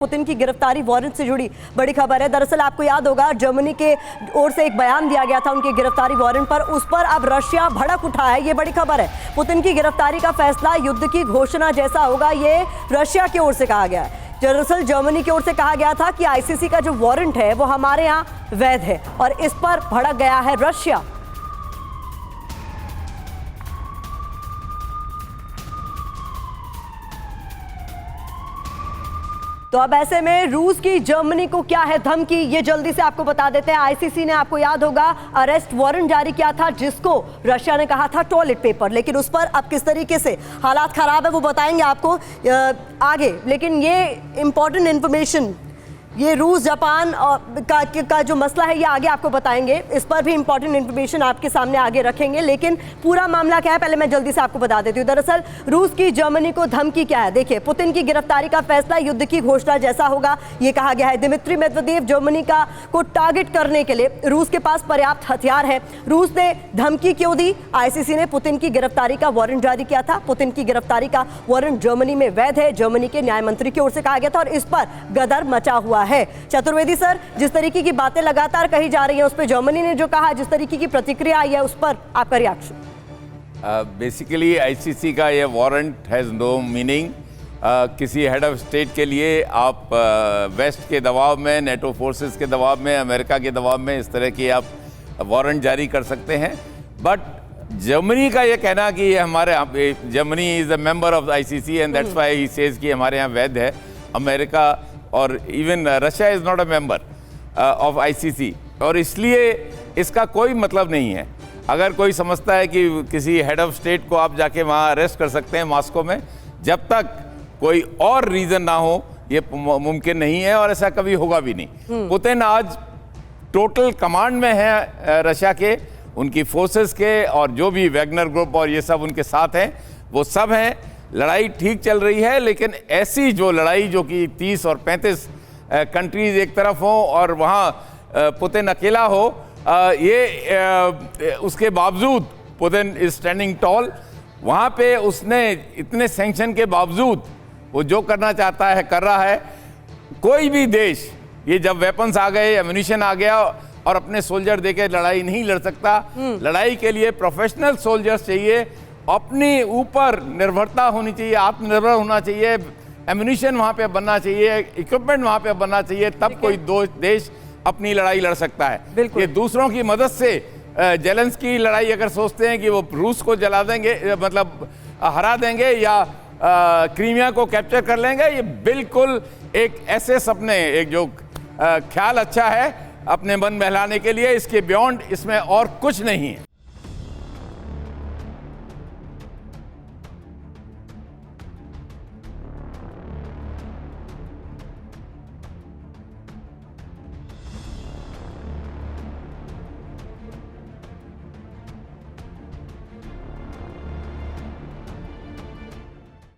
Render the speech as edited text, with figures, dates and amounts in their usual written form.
Putin की गिरफ्तारी warrant से जुड़ी बड़ी खबर है। दरअसल आपको याद होगा जर्मनी के ओर से एक बयान दिया गया था उनकी गिरफ्तारी वारंट पर, उस पर अब रशिया भड़क उठा है। ये बड़ी खबर है। पुतिन की गिरफ्तारी का फैसला युद्ध की घोषणा जैसा होगा, ये रशिया की ओर से कहा गया है। दरअसल जर्मनी की ओर से कहा गया था कि आईसीसी का जो वारंट है वो हमारे यहाँ वैध है और इस पर भड़क गया है रशिया। तो अब ऐसे में रूस की जर्मनी को क्या है धमकी, ये जल्दी से आपको बता देते हैं। आईसीसी ने, आपको याद होगा, अरेस्ट वारंट जारी किया था जिसको रशिया ने कहा था टॉयलेट पेपर, लेकिन उस पर अब किस तरीके से हालात खराब है वो बताएंगे आपको आगे। लेकिन ये इंपॉर्टेंट इंफॉर्मेशन, ये रूस जापान का जो मसला है ये आगे आपको बताएंगे। इस पर भी इंपॉर्टेंट इंफॉर्मेशन आपके सामने आगे रखेंगे। लेकिन पूरा मामला क्या है पहले मैं जल्दी से आपको बता देती हूँ। दरअसल रूस की जर्मनी को धमकी क्या है, देखिए, पुतिन की गिरफ्तारी का फैसला युद्ध की घोषणा जैसा होगा, ये कहा गया है। दिमित्री मेदवेदेव जर्मनी को टारगेट करने के लिए रूस के पास पर्याप्त हथियार है। रूस ने धमकी क्यों दी? आईसीसी ने पुतिन की गिरफ्तारी का वारंट जारी किया था। पुतिन की गिरफ्तारी का वारंट जर्मनी में वैध है, जर्मनी के न्याय मंत्री की ओर से कहा गया था और इस पर गदर मचा हुआ है। चतुर्वेदी सर, जिस तरीके की बातें लगातार कही जा रही हैं उस पर जर्मनी ने जो कहा, जिस तरीके की प्रतिक्रिया आई है उस पर आपका रिएक्शन? बेसिकली आईसीसी का ये वारंट हैज़ नो मीनिंग। किसी हेड ऑफ स्टेट के लिए आप वेस्ट के दबाव में, नेटो फोर्सेस के दबाव में, अमेरिका के दबाव में इस तरह की आप वारंट जारी कर सकते हैं। बट जर्मनी का ये कहना कि हमारे Germany is a member of ICC and that's why he says कि हमारे यहाँ वैध है। अमेरिका और even Russia is not a member of ICC, और इसलिए इसका कोई मतलब नहीं है। अगर कोई समझता है कि किसी हेड ऑफ स्टेट को आप जाके वहाँ अरेस्ट कर सकते हैं मॉस्को में, जब तक कोई और रीज़न ना हो ये मुमकिन नहीं है और ऐसा कभी होगा भी नहीं। पुतिन आज टोटल कमांड में है रशिया के, उनकी फोर्सेस के, और जो भी वैगनर ग्रुप और ये सब उनके साथ हैं वो सब हैं। लड़ाई ठीक चल रही है, लेकिन ऐसी जो लड़ाई जो कि 30 और 35 कंट्रीज एक तरफ हो और वहाँ पुतिन अकेला हो, उसके बावजूद पुतिन इज स्टैंडिंग टॉल। वहाँ पे उसने इतने सैंक्शन के बावजूद वो जो करना चाहता है कर रहा है। कोई भी देश ये जब वेपन्स आ गए, एम्यूनिशन आ गया और अपने सोल्जर देके लड़ाई नहीं लड़ सकता। लड़ाई के लिए प्रोफेशनल सोल्जर्स चाहिए, अपने ऊपर निर्भरता होनी चाहिए, आत्मनिर्भर होना चाहिए, एम्यूनिशन वहाँ पे बनना चाहिए, इक्विपमेंट वहाँ पे बनना चाहिए, तब कोई दो देश अपनी लड़ाई लड़ सकता है। ये दूसरों की मदद से जेलेंस्की लड़ाई अगर सोचते हैं कि वो रूस को जला देंगे, मतलब हरा देंगे या क्रीमिया को कैप्चर कर लेंगे, ये बिल्कुल एक ऐसे सपने, एक जो ख्याल अच्छा है अपने मन बहलाने के लिए, इसके बियॉन्ड इसमें और कुछ नहीं है।